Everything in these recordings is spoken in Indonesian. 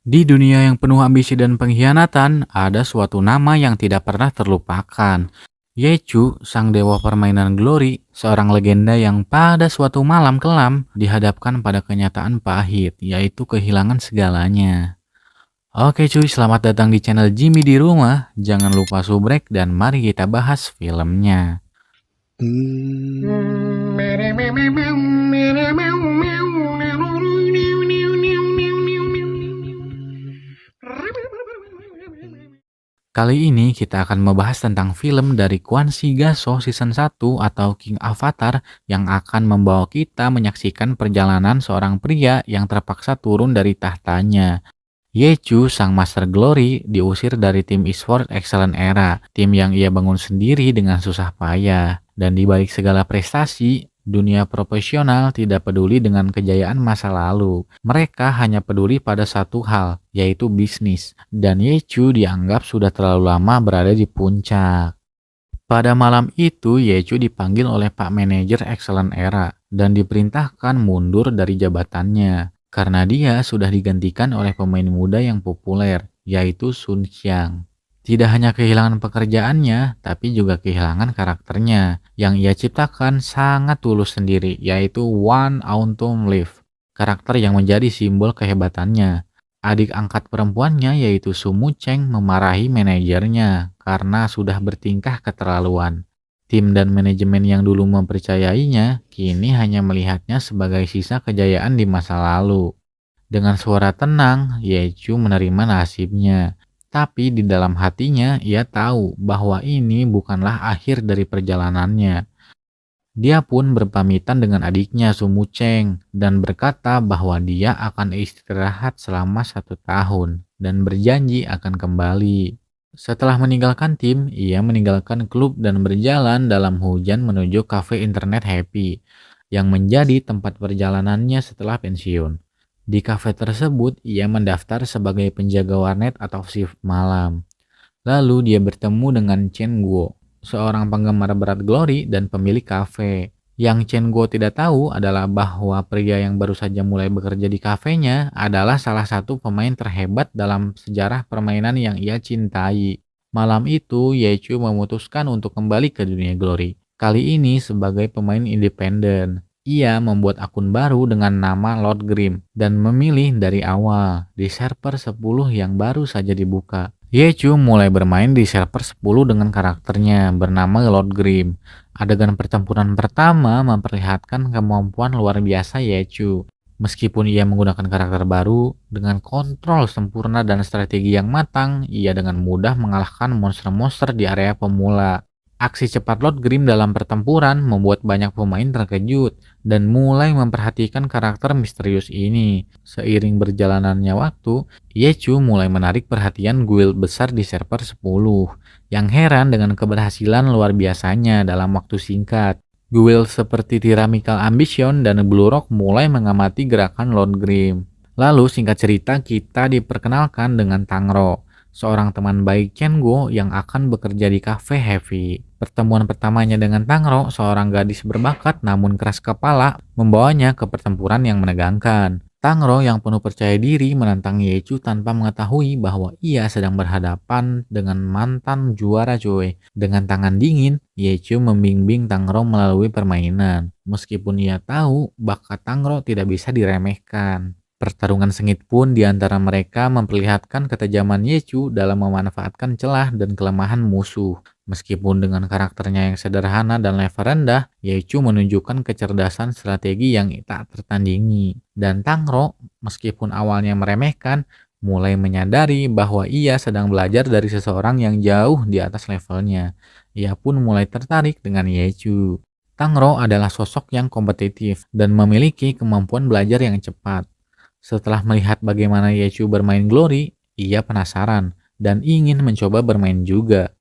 Di dunia yang penuh ambisi dan pengkhianatan, ada suatu nama yang tidak pernah terlupakan. Yechu, sang dewa permainan Glory, seorang legenda yang pada suatu malam kelam dihadapkan pada kenyataan pahit, yaitu kehilangan segalanya. Oke cuy, selamat datang di channel Jimmy di rumah. Jangan lupa subrek dan mari kita bahas filmnya. Kali ini kita akan membahas tentang film dari Kwon Gaso Season 1 atau King Avatar yang akan membawa kita menyaksikan perjalanan seorang pria yang terpaksa turun dari tahtanya. Yechu, sang Master Glory, diusir dari tim eSports Excellent Era, tim yang ia bangun sendiri dengan susah payah. Dan di balik segala prestasi, dunia profesional tidak peduli dengan kejayaan masa lalu. Mereka hanya peduli pada satu hal, yaitu bisnis. Dan Yechu dianggap sudah terlalu lama berada di puncak. Pada malam itu, Yechu dipanggil oleh Pak Manajer Excellent Era dan diperintahkan mundur dari jabatannya karena dia sudah digantikan oleh pemain muda yang populer, yaitu Sun Xiang. Tidak hanya kehilangan pekerjaannya, tapi juga kehilangan karakternya yang ia ciptakan sangat tulus sendiri, yaitu One Autumn Leaf, karakter yang menjadi simbol kehebatannya. Adik angkat perempuannya yaitu Sumu Cheng memarahi manajernya karena sudah bertingkah keterlaluan. Tim dan manajemen yang dulu mempercayainya kini hanya melihatnya sebagai sisa kejayaan di masa lalu. Dengan suara tenang, Yechu menerima nasibnya. Tapi di dalam hatinya ia tahu bahwa ini bukanlah akhir dari perjalanannya. Dia pun berpamitan dengan adiknya Sumu Cheng dan berkata bahwa dia akan istirahat selama 1 tahun dan berjanji akan kembali. Setelah meninggalkan tim, ia meninggalkan klub dan berjalan dalam hujan menuju kafe internet Happy yang menjadi tempat perjalanannya setelah pensiun. Di kafe tersebut, ia mendaftar sebagai penjaga warnet atau shift malam. Lalu dia bertemu dengan Chen Guo, seorang penggemar berat Glory dan pemilik kafe. Yang Chen Guo tidak tahu adalah bahwa pria yang baru saja mulai bekerja di kafenya adalah salah satu pemain terhebat dalam sejarah permainan yang ia cintai. Malam itu, Yechu memutuskan untuk kembali ke dunia Glory. Kali ini sebagai pemain independen. Ia membuat akun baru dengan nama Lord Grim dan memilih dari awal di server 10 yang baru saja dibuka. Yechu mulai bermain di server 10 dengan karakternya bernama Lord Grim. Adegan pertempuran pertama memperlihatkan kemampuan luar biasa Yechu. Meskipun ia menggunakan karakter baru, dengan kontrol sempurna dan strategi yang matang, ia dengan mudah mengalahkan monster-monster di area pemula. Aksi cepat Lord Grim dalam pertempuran membuat banyak pemain terkejut dan mulai memperhatikan karakter misterius ini. Seiring berjalannya waktu, Yechu mulai menarik perhatian guild besar di server 10 yang heran dengan keberhasilan luar biasanya dalam waktu singkat. Guild seperti Tyrannical Ambition dan Blue Rock mulai mengamati gerakan Lord Grim. Lalu singkat cerita kita diperkenalkan dengan Tangro, seorang teman baik Chen Guo yang akan bekerja di cafe Heavy. Pertemuan pertamanya dengan Tangro, seorang gadis berbakat namun keras kepala, membawanya ke pertempuran yang menegangkan. Tangro yang penuh percaya diri menantang Yechu tanpa mengetahui bahwa ia sedang berhadapan dengan mantan juara cuy. Dengan tangan dingin, Yechu membimbing Tangro melalui permainan. Meskipun ia tahu bakat Tangro tidak bisa diremehkan. Pertarungan sengit pun di antara mereka memperlihatkan ketajaman Yechu dalam memanfaatkan celah dan kelemahan musuh. Meskipun dengan karakternya yang sederhana dan level rendah, Yechu menunjukkan kecerdasan strategi yang tak tertandingi. Dan Tangro, meskipun awalnya meremehkan, mulai menyadari bahwa ia sedang belajar dari seseorang yang jauh di atas levelnya. Ia pun mulai tertarik dengan Yechu. Tangro adalah sosok yang kompetitif dan memiliki kemampuan belajar yang cepat. Setelah melihat bagaimana Yechu bermain Glory, ia penasaran dan ingin mencoba bermain juga.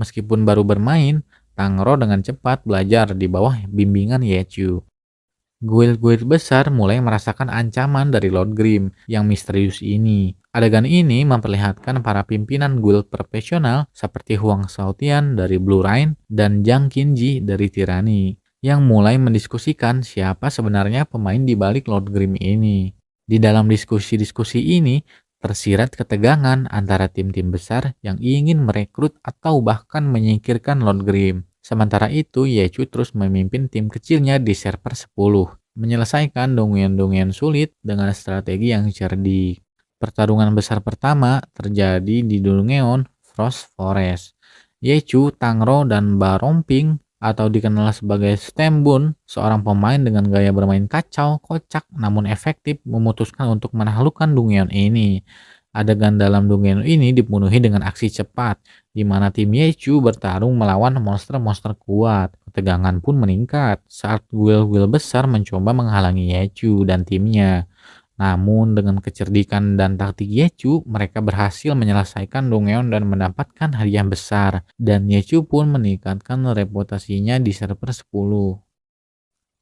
Meskipun baru bermain, Tangro dengan cepat belajar di bawah bimbingan Yechu. Guild-guild besar mulai merasakan ancaman dari Lord Grim yang misterius ini. Adegan ini memperlihatkan para pimpinan guild profesional seperti Huang Shaotian dari Blue Rain dan Zhang Qinji dari Tyranny yang mulai mendiskusikan siapa sebenarnya pemain di balik Lord Grim ini. Di dalam diskusi-diskusi ini, Tersirat ketegangan antara tim-tim besar yang ingin merekrut atau bahkan menyingkirkan Lord Grim. Sementara itu, Yechu terus memimpin tim kecilnya di server 10, menyelesaikan dongian-dongian sulit dengan strategi yang cerdik. Pertarungan besar pertama terjadi di Dungeon Frost Forest. Yechu, Tangro, dan Baromping atau dikenal sebagai Stembun, seorang pemain dengan gaya bermain kacau, kocak, namun efektif, memutuskan untuk menaklukkan Dungeon ini. Adegan dalam Dungeon ini dipenuhi dengan aksi cepat, di mana tim Yechu bertarung melawan monster-monster kuat. Ketegangan pun meningkat saat guild-guild besar mencoba menghalangi Yechu dan timnya. Namun dengan kecerdikan dan taktik Yechu, mereka berhasil menyelesaikan Dongeon dan mendapatkan hadiah besar. Dan Yechu pun meningkatkan reputasinya di server 10.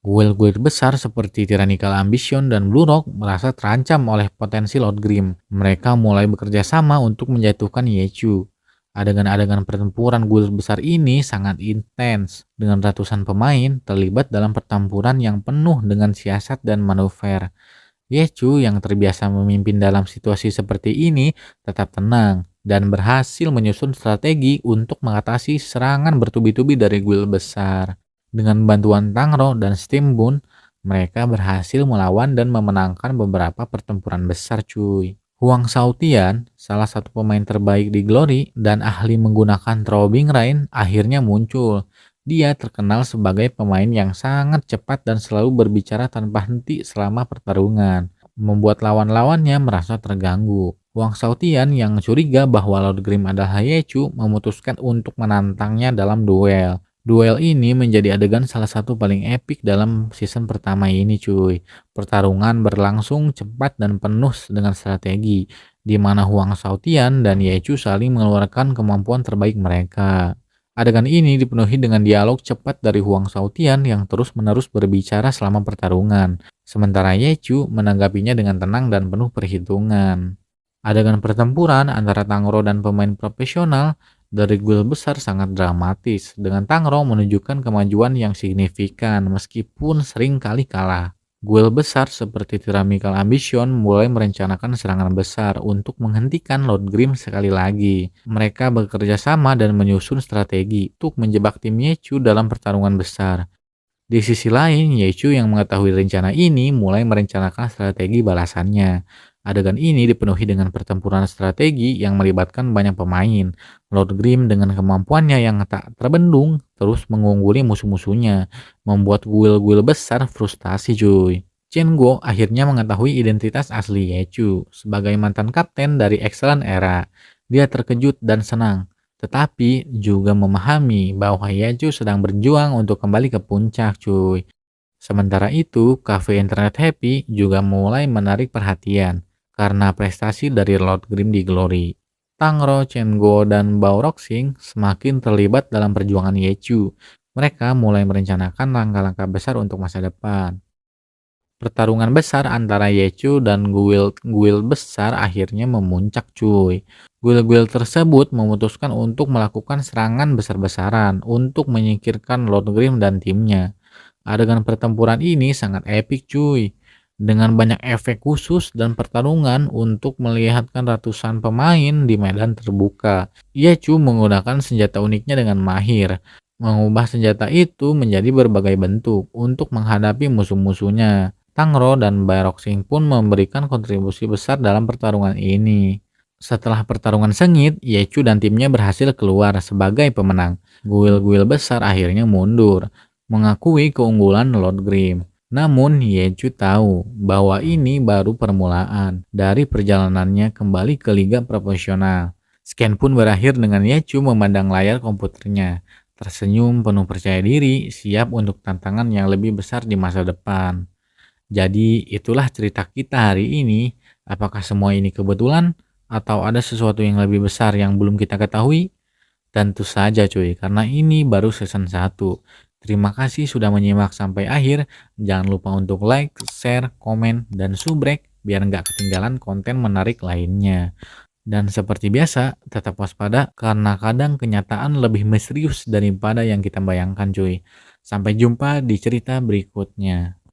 Guild-guild besar seperti Tyrannical Ambition dan Blue Rock merasa terancam oleh potensi Lord Grim. Mereka mulai bekerja sama untuk menjatuhkan Yechu. Adegan-adegan pertempuran guild besar ini sangat intens, dengan ratusan pemain terlibat dalam pertempuran yang penuh dengan siasat dan manuver. Yechu yang terbiasa memimpin dalam situasi seperti ini tetap tenang dan berhasil menyusun strategi untuk mengatasi serangan bertubi-tubi dari guild besar. Dengan bantuan Tangro dan Steambun, mereka berhasil melawan dan memenangkan beberapa pertempuran besar cuy. Huang Shaotian, salah satu pemain terbaik di Glory dan ahli menggunakan Throwing Rain, akhirnya muncul. Dia terkenal sebagai pemain yang sangat cepat dan selalu berbicara tanpa henti selama pertarungan, membuat lawan-lawannya merasa terganggu. Wang Shaotian yang curiga bahwa Lord Grim adalah Yechu memutuskan untuk menantangnya dalam duel. Duel ini menjadi adegan salah satu paling epik dalam season pertama ini cuy. Pertarungan berlangsung cepat dan penuh dengan strategi, di mana Huang Shaotian dan Yechu saling mengeluarkan kemampuan terbaik mereka. Adegan ini dipenuhi dengan dialog cepat dari Huang Shaotian yang terus-menerus berbicara selama pertarungan, sementara Yechu menanggapinya dengan tenang dan penuh perhitungan. Adegan pertempuran antara Tangro dan pemain profesional dari guild besar sangat dramatis, dengan Tangro menunjukkan kemajuan yang signifikan meskipun sering kali kalah. Guild besar seperti Tyrannical Ambition mulai merencanakan serangan besar untuk menghentikan Lord Grim sekali lagi. Mereka bekerja sama dan menyusun strategi untuk menjebak tim Yechu dalam pertarungan besar. Di sisi lain, Yechu yang mengetahui rencana ini mulai merencanakan strategi balasannya. Adegan ini dipenuhi dengan pertempuran strategi yang melibatkan banyak pemain. Lord Grim dengan kemampuannya yang tak terbendung terus mengungguli musuh-musuhnya, membuat guild-guild besar frustasi cuy. Chen Guo akhirnya mengetahui identitas asli Yechu sebagai mantan kapten dari Excellent Era. Dia terkejut dan senang, tetapi juga memahami bahwa Yechu sedang berjuang untuk kembali ke puncak cuy. Sementara itu, Cafe Internet Happy juga mulai menarik perhatian karena prestasi dari Lord Grim di Glory. Tangro, Chengo, dan Bao Roxing semakin terlibat dalam perjuangan Yechu. Mereka mulai merencanakan langkah-langkah besar untuk masa depan. Pertarungan besar antara Yechu dan guild besar akhirnya memuncak cuy. Guild-guild tersebut memutuskan untuk melakukan serangan besar-besaran untuk menyingkirkan Lord Grim dan timnya. Adegan pertempuran ini sangat epik cuy, dengan banyak efek khusus dan pertarungan untuk melihatkan ratusan pemain di medan terbuka. Yechu menggunakan senjata uniknya dengan mahir, mengubah senjata itu menjadi berbagai bentuk untuk menghadapi musuh-musuhnya. Tangro dan Baroxing pun memberikan kontribusi besar dalam pertarungan ini. Setelah pertarungan sengit, Yechu dan timnya berhasil keluar sebagai pemenang. Guild-guild besar akhirnya mundur, mengakui keunggulan Lord Grim. Namun Yechu tahu bahwa ini baru permulaan dari perjalanannya kembali ke liga profesional. Scan pun berakhir dengan Yechu memandang layar komputernya, tersenyum penuh percaya diri, siap untuk tantangan yang lebih besar di masa depan. Jadi itulah cerita kita hari ini. Apakah semua ini kebetulan atau ada sesuatu yang lebih besar yang belum kita ketahui? Tentu saja cuy, karena ini baru season 1. Terima kasih sudah menyimak sampai akhir. Jangan lupa untuk like, share, komen, dan subrek biar nggak ketinggalan konten menarik lainnya. Dan seperti biasa, tetap waspada karena kadang kenyataan lebih misterius daripada yang kita bayangkan cuy. Sampai jumpa di cerita berikutnya.